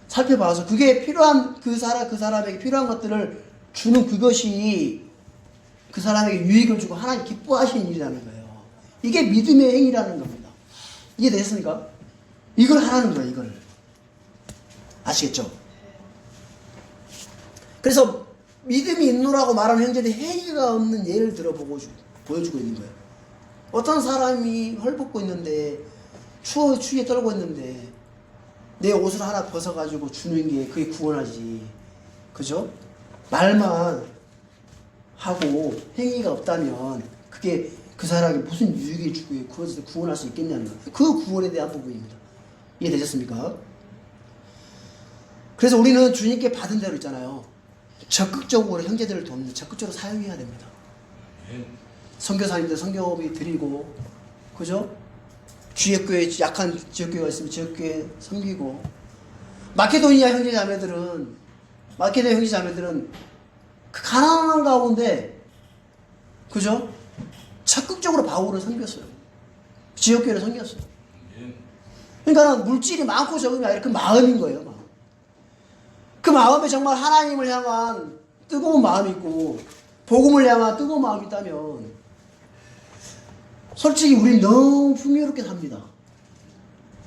살펴봐서 그게 필요한 그 사람에게 필요한 것들을 주는 그것이 그 사람에게 유익을 주고 하나님 기뻐하시는 일이라는 거예요. 이게 믿음의 행위라는 겁니다. 이해되셨습니까? 이걸 하라는 거예요. 이걸 아시겠죠? 그래서 믿음이 있노라고 말하는 형제들이 행위가 없는 예를 보여주고 있는 거예요. 어떤 사람이 헐벗고 있는데 추위에 떨고 있는데 내 옷을 하나 벗어가지고 주는 게 그게 구원하지. 그죠? 말만 하고 행위가 없다면 그게 그 사람에게 무슨 유익이 주고 그것을 구원할 수 있겠냐는 거예요. 그 구원에 대한 부분입니다. 이해되셨습니까? 그래서 우리는 주님께 받은 대로 있잖아요. 적극적으로 형제들을 돕는 적극적으로 사용해야 됩니다. 선교사님들 선교비 드리고 그죠? 지역교회 약한 지역교회가 있으면 지역교회 섬기고 마케도니아 형제자매들은 그 가난한 가운데 그죠? 적극적으로 바울을 섬겼어요. 지역교회를 섬겼어요. 그러니까 물질이 많고 적음이 아니라 그 마음인 거예요. 마음. 그 마음에 정말 하나님을 향한 뜨거운 마음이 있고 복음을 향한 뜨거운 마음이 있다면 솔직히 우리는 너무 풍요롭게 삽니다.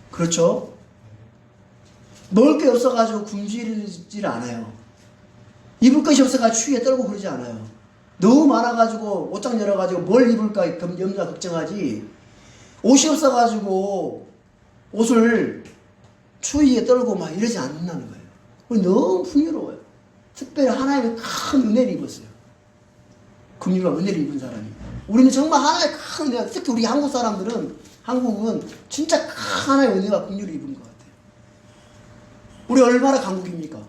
그렇죠? 먹을 게 없어가지고 굶주리질 않아요. 입을 것이 없어가지고 추위에 떨고 그러지 않아요. 너무 많아가지고 옷장 열어가지고 뭘 입을까 염려 걱정하지 옷이 없어가지고 옷을 추위에 떨고 막 이러지 않는다는 거예요. 우리 너무 풍요로워요. 특별히 하나님의 큰 은혜를 입었어요. 긍휼과 은혜를 입은 사람이. 우리는 정말 하나의 큰 은혜, 특히 우리 한국은 진짜 큰 하나의 은혜와 긍휼을 입은 것 같아요. 우리 얼마나 강국입니까?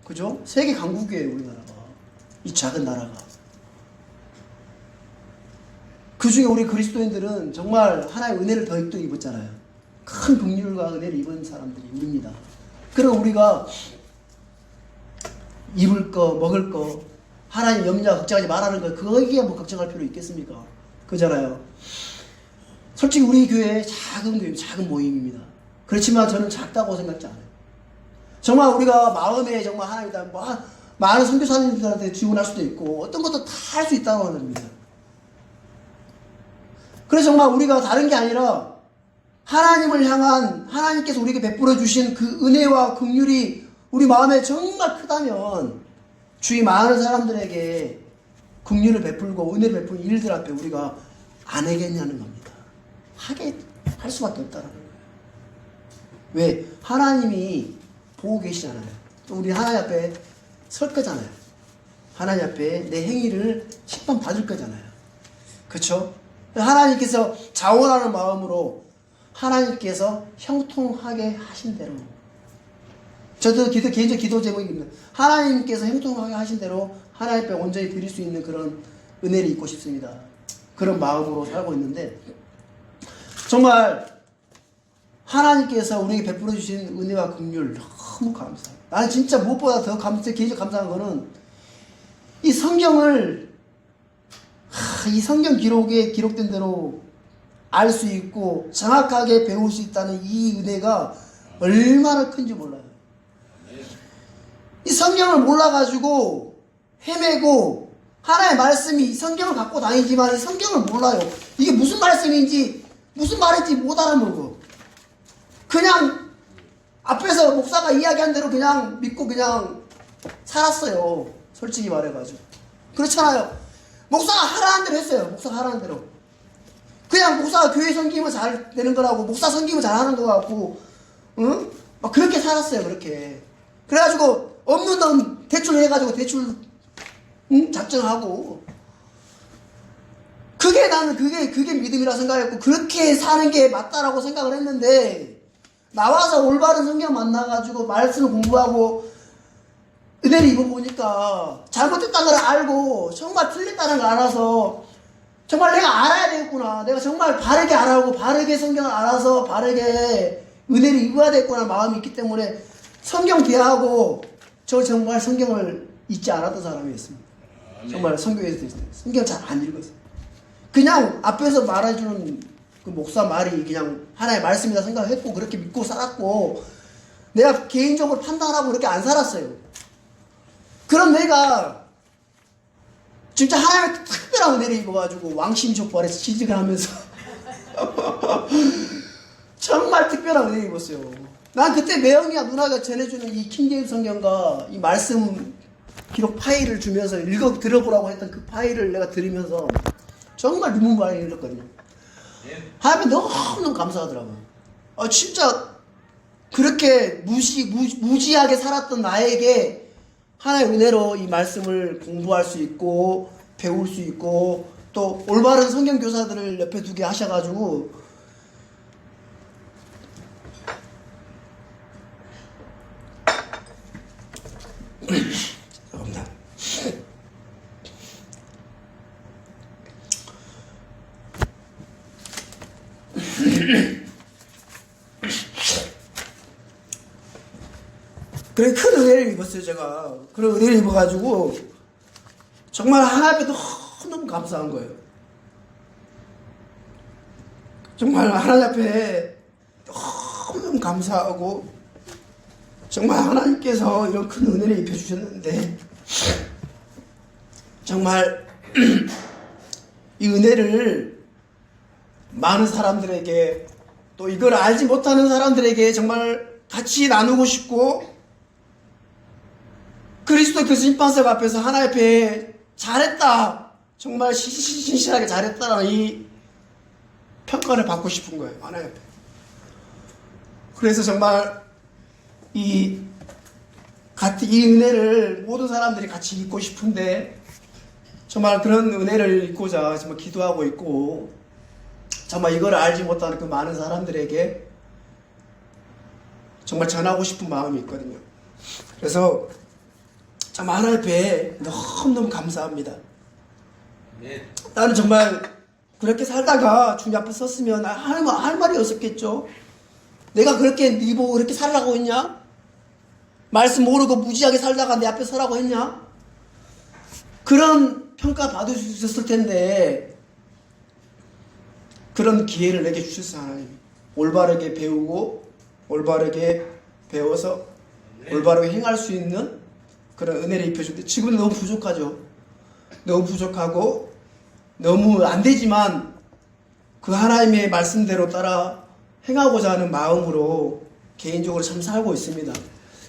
그죠? 세계 강국이에요, 우리나라가. 이 작은 나라가. 그 중에 우리 그리스도인들은 정말 하나의 은혜를 더 입었잖아요. 큰 긍휼과 은혜를 입은 사람들이 우리입니다. 그럼 우리가 입을 거, 먹을 거, 하나님 염려 걱정하지 말라는 거, 거기에 뭐 걱정할 필요 있겠습니까? 그잖아요. 솔직히 우리 교회 작은 교회, 작은 모임입니다. 그렇지만 저는 작다고 생각지 않아요. 정말 우리가 마음에 정말 하나님이다, 많은 선교사님들한테 지원할 수도 있고, 어떤 것도 다 할 수 있다고 합니다. 그래서 정말 우리가 다른 게 아니라, 하나님을 향한, 하나님께서 우리에게 베풀어 주신 그 은혜와 긍휼이 우리 마음에 정말 크다면, 주위 많은 사람들에게 긍휼을 베풀고 은혜를 베푸는 일들 앞에 우리가 안 하겠냐는 겁니다. 할 수밖에 없다는 거예요. 왜? 하나님이 보고 계시잖아요. 또 우리 하나님 앞에 설 거잖아요. 하나님 앞에 내 행위를 심판 받을 거잖아요. 그렇죠? 하나님께서 자원하는 마음으로 하나님께서 형통하게 하신 대로, 저도 개인적 기도 제목입니다. 하나님께서 형통하게 하신 대로 하나님 앞에 온전히 드릴 수 있는 그런 은혜를 입고 싶습니다. 그런 마음으로 살고 있는데, 정말 하나님께서 우리에게 베풀어 주신 은혜와 긍휼 너무 감사해요. 나는 진짜 무엇보다 더 개인적 감사한 거는 이 성경을 이 성경 기록에 기록된 대로 알 수 있고 정확하게 배울 수 있다는 이 은혜가 얼마나 큰지 몰라요. 이 성경을 몰라가지고 헤매고 하나의 말씀이 이 성경을 갖고 다니지만 이 성경을 몰라요. 이게 무슨 말씀인지 무슨 말인지 못 알아먹어. 그냥 앞에서 목사가 이야기한 대로 그냥 믿고 그냥 살았어요. 솔직히 말해가지고. 그렇잖아요. 목사가 하라는 대로 했어요. 목사가 하라는 대로. 그냥 목사가 교회 섬기면 잘 되는 거라고, 목사 섬기면 잘 하는 거 같고, 응? 막 그렇게 살았어요. 그렇게. 그래가지고 없는 돈 대출 해가지고 대출 작정하고. 나는 그게 믿음이라 생각했고, 그렇게 사는 게 맞다라고 생각을 했는데, 나와서 올바른 성경 만나가지고 말씀을 공부하고 은혜를 입어보니까 잘못됐다는 걸 알고 정말 틀렸다는 걸 알아서 정말 내가 알아야 되겠구나. 내가 정말 바르게 알아오고 바르게 성경을 알아서 바르게 은혜를 입어야 되겠구나 마음이 있기 때문에 성경 대하고 저 정말 성경을 읽지 않았던 사람이었습니다. 정말 성경에서 성경 잘 안 읽었어요. 그냥 앞에서 말해주는 그 목사 말이 그냥 하나의 말씀이다 생각했고 그렇게 믿고 살았고 내가 개인적으로 판단하고 그렇게 안 살았어요. 그럼 내가 진짜 하나님의 특별한 은혜를 입어가지고 왕신 족발에서 취직을 하면서 정말 특별한 은혜를 입었어요. 난 그때 매형이야 누나가 전해주는 이 킹제임스 성경과 이 말씀 기록 파일을 주면서 읽어 들어보라고 했던 그 파일을 내가 들으면서 정말 눈물바람이 흘렀거든요. 하나님 너무너무 감사하더라고요. 진짜 그렇게 무지하게 살았던 나에게 하나의 은혜로 이 말씀을 공부할 수 있고 배울 수 있고 또 올바른 성경 교사들을 옆에 두게 하셔가지고 죄송합니다. 그래 큰 은혜를 입었어요. 제가 그런 은혜를 입어가지고 정말 하나님 앞에 너무 감사한 거예요. 정말 하나님 앞에 너무 감사하고 정말 하나님께서 이런 큰 은혜를 입혀주셨는데 정말 이 은혜를 많은 사람들에게 또 이걸 알지 못하는 사람들에게 정말 같이 나누고 싶고 그리스도 그 심판석 앞에서 하나님 앞에 잘했다 정말 신실하게 잘했다라는 이 평가를 받고 싶은 거예요. 하나님 앞에. 그래서 정말 이 은혜를 모든 사람들이 같이 잊고 싶은데 정말 그런 은혜를 잊고자 정말 기도하고 있고 정말 이걸 알지 못하는 그 많은 사람들에게 정말 전하고 싶은 마음이 있거든요. 그래서 정말 하나님 앞에 너무너무 감사합니다. 나는 정말 그렇게 살다가 주님 앞에 섰으면 할 말이 없었겠죠. 내가 그렇게 네 보고 그렇게 살라고 했냐? 말씀 모르고 무지하게 살다가 내 앞에 서라고 했냐? 그런 평가 받을 수 있었을 텐데 그런 기회를 내게 주셨어요. 하나님이 올바르게 배우고 올바르게 배워서 올바르게 행할 수 있는 그런 은혜를 입혀주는데 지금은 너무 부족하죠. 너무 부족하고 너무 안 되지만 그 하나님의 말씀대로 따라 행하고자 하는 마음으로 개인적으로 참 살고 있습니다.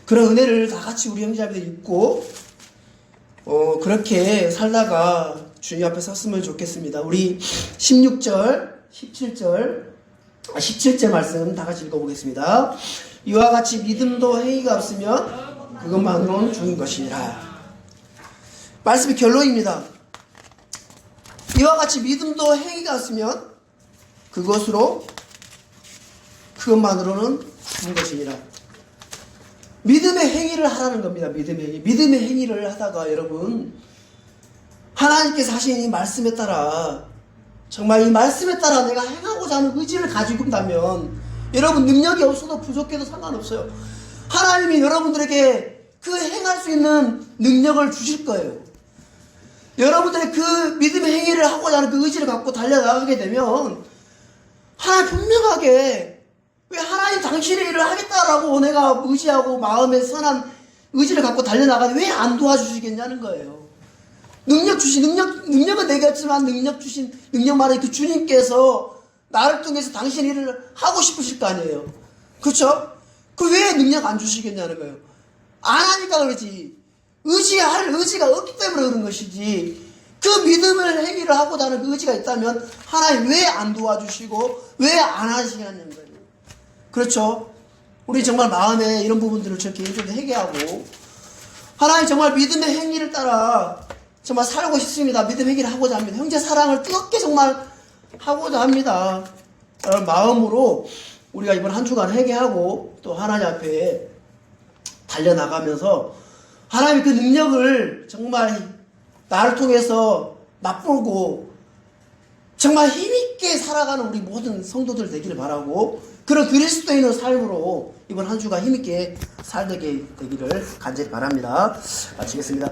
그런 은혜를 다 같이 우리 형제자매들 입고 그렇게 살다가 주님 앞에 섰으면 좋겠습니다. 우리 16절, 17절 말씀 다 같이 읽어보겠습니다. 이와 같이 믿음도 행위가 없으면 그것만으로는 죽은 것이니라. 말씀이 결론입니다. 이와 같이 믿음도 행위가 없으면 그것만으로는 죽은 것이니라. 믿음의 행위를 하라는 겁니다. 믿음의 행위를 하다가 여러분 하나님께서 하신 이 말씀에 따라 정말 이 말씀에 따라 내가 행하고자 하는 의지를 가지고 있다면 여러분 능력이 없어도 부족해도 상관없어요. 하나님이 여러분들에게 그 행할 수 있는 능력을 주실 거예요. 여러분들이 그 믿음의 행위를 하고자 하는 그 의지를 갖고 달려나가게 되면 하나님 분명하게 왜 하나님 당신의 일을 하겠다라고 내가 의지하고 마음에 선한 의지를 갖고 달려나가는데 왜 안 도와주시겠냐는 거예요. 능력은 내겠지만 능력만은 그 주님께서 나를 통해서 당신의 일을 하고 싶으실 거 아니에요. 그렇죠? 그 왜 능력 안 주시겠냐는 거예요. 안 하니까 그러지. 의지할 의지가 없기 때문에 그런 것이지. 그 믿음을 행위를 하고자 하는 그 의지가 있다면 하나님 왜 안 도와주시고 왜 안 하시냐는 거예요. 그렇죠? 우리 정말 마음에 이런 부분들을 저 개인적으로 회개하고 하나님 정말 믿음의 행위를 따라 정말 살고 싶습니다. 믿음의 행위를 하고자 합니다. 형제 사랑을 뜨겁게 정말 하고자 합니다. 그런 마음으로 우리가 이번 한 주간 회개하고 또 하나님 앞에 달려나가면서 하나님의 그 능력을 정말 나를 통해서 맛보고 정말 힘있게 살아가는 우리 모든 성도들 되기를 바라고 그런 그리스도인의 삶으로 이번 한 주간 힘있게 살게 되기를 간절히 바랍니다. 마치겠습니다.